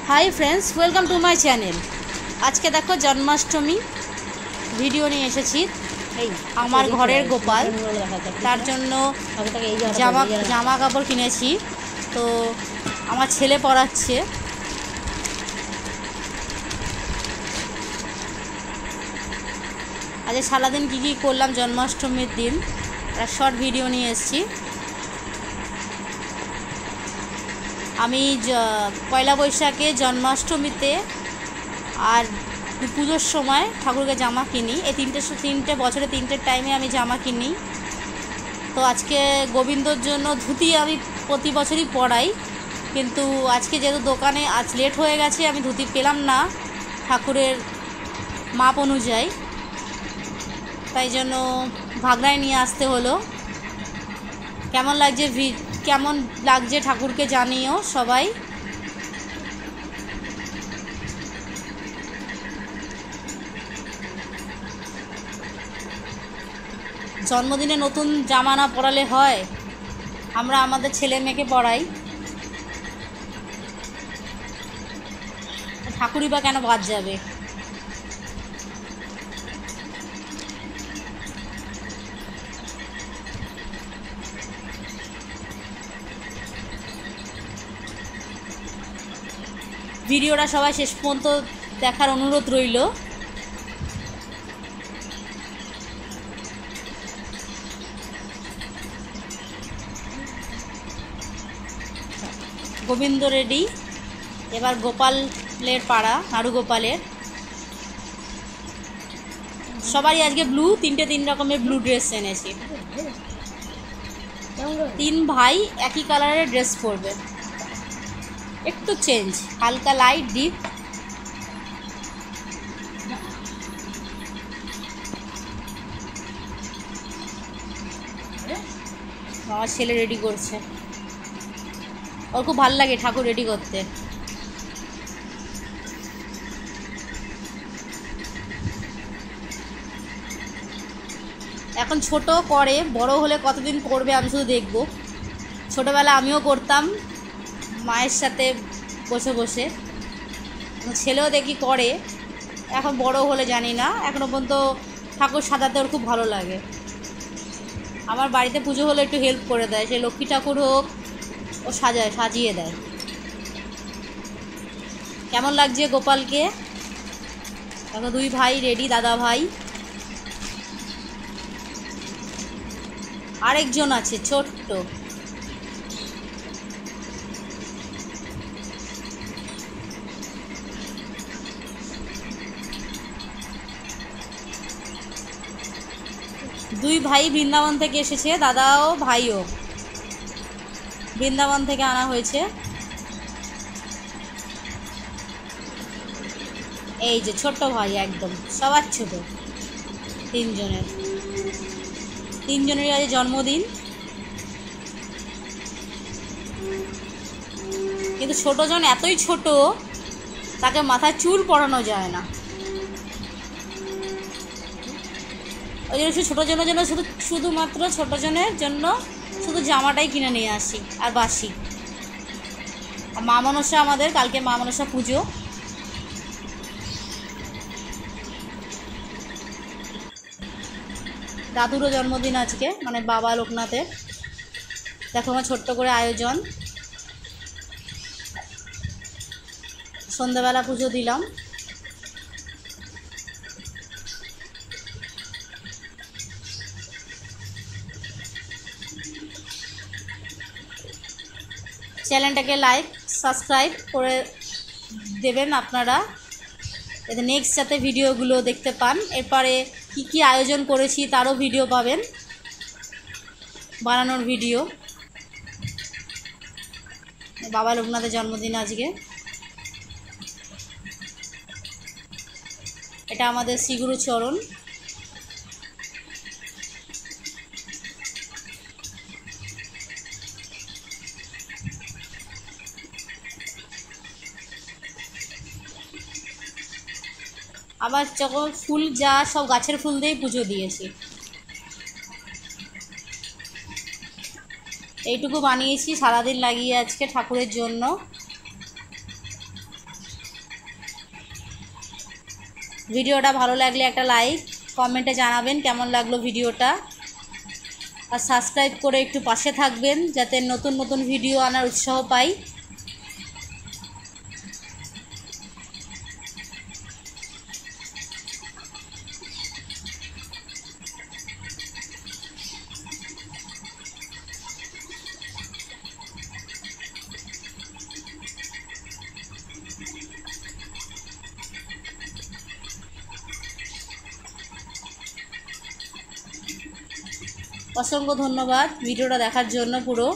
High friends welcome to my channel. आज के देखो जन्माष्टमी भिडियो निये एसेछि आमार घरेर गोपाल तार जन्य जामा कापड़ किनेछि तो आमार छेले पराच्छे। आज सारा दिन की करलाम जन्माष्टमीर दिन एक शर्ट भिडियो निये एसेछि। आमी पयला बैशाखे जन्माष्टमीते और पुजोर समय ठाकुर के जामा किनी। ये तीनटे बछरे तीनटे टाइमे आमी जामा किनी। तो आज के गोविंदर जन्य धुती आमी प्रति बछरई पराई, किन्तु आज के जेहेतु दोकाने आज लेट हो गेछे आमी धुती पेलाम ना ठाकुरेर माप अनुयायी, ताई जन्य भागनाय निये आसते हलो। केमन लागছে ठाकुरके জানিও সবাই। জন্মদিনে নতুন জামা না পরালে হয়? আমরা আমাদের ছেলে মেয়েকে পরাই, ঠাকুরই বা কেন বাদ যাবে? ভিডিওটা সবাই শেষ পর্যন্ত দেখার অনুরোধ রইল। গোবিন্দ রেডি, এবার গোপালের পাড়া নাড়ু গোপালের। সবারই আজকে ব্লু, তিন রকমের ব্লু ড্রেস এনেছি। তিন ভাই একই কালারের ড্রেস পরবে, একটু চেঞ্জ, হালকা লাইট ডিপ। আমার ছেলে রেডি করছে, ওর খুব ভালো লাগে ঠাকুর রেডি করতে। এখন ছোট করে, বড় হলে কতদিন করবে আমি শুধু দেখব। ছোটবেলা আমিও করতাম মায়ের সাথে বসে বসে, ছেলেও দেখি করে। এখন বড় হলে জানি না, এখনও পর্যন্ত ঠাকুর সাজাতে ওর খুব ভালো লাগে। আমার বাড়িতে পুজো হলে একটু হেল্প করে দেয়, সে লক্ষ্মী ঠাকুর হোক ও সাজিয়ে দেয়। কেমন লাগছে গোপালকে? এখন দুই ভাই রেডি, দাদা ভাই। আরেকজন আছে ছোট্ট, দুই ভাই বৃন্দাবন থেকে এসেছে, দাদাও ভাইও বৃন্দাবন থেকে আনা হয়েছে। এই যে ছোট্ট ভাই, একদম সবার ছোট, তিনজনেরই আজ জন্মদিন। কিন্তু ছোটজন এতই ছোট তাকে মাথায় চুল পরানো যায় না, ওই জন্য ছোটোজনের জন্য শুধুমাত্র ছোটোজনের জন্য শুধু জামাটাই কিনে নিয়ে আসি আর বাসি। মা মনসা, আমাদের কালকে মা মনসা পুজো। দাদুরও জন্মদিন আজকে, মানে বাবা লোকনাথের। দেখো আমার ছোট্ট করে আয়োজন, সন্ধ্যাবেলা পুজো দিলাম। চ্যানেলটাকে লাইক সাবস্ক্রাইব করে দেবেন আপনারা, যাতে নেক্সট যাতে ভিডিওগুলো দেখতে পান। এরপরে কি আয়োজন করেছি তারও ভিডিও পাবেন, বানানোর ভিডিও। বাবা লোকনাথের জন্মদিন আজকে। এটা আমাদের শ্রীগুরু চরণ। আবার যখন ফুল যা সব গাছের ফুল দিয়েই পুজো দিয়েছি। এইটুকু বানিয়েছি সারাদিন লাগিয়ে আজকে ঠাকুরের জন্য। ভিডিওটা ভালো লাগলে একটা লাইক কমেন্টে জানাবেন কেমন লাগলো ভিডিওটা, আর সাবস্ক্রাইব করে একটু পাশে থাকবেন যাতে নতুন নতুন ভিডিও আনার উৎসাহ পাই। অসংখ্য ধন্যবাদ ভিডিওটা দেখার জন্য পুরো।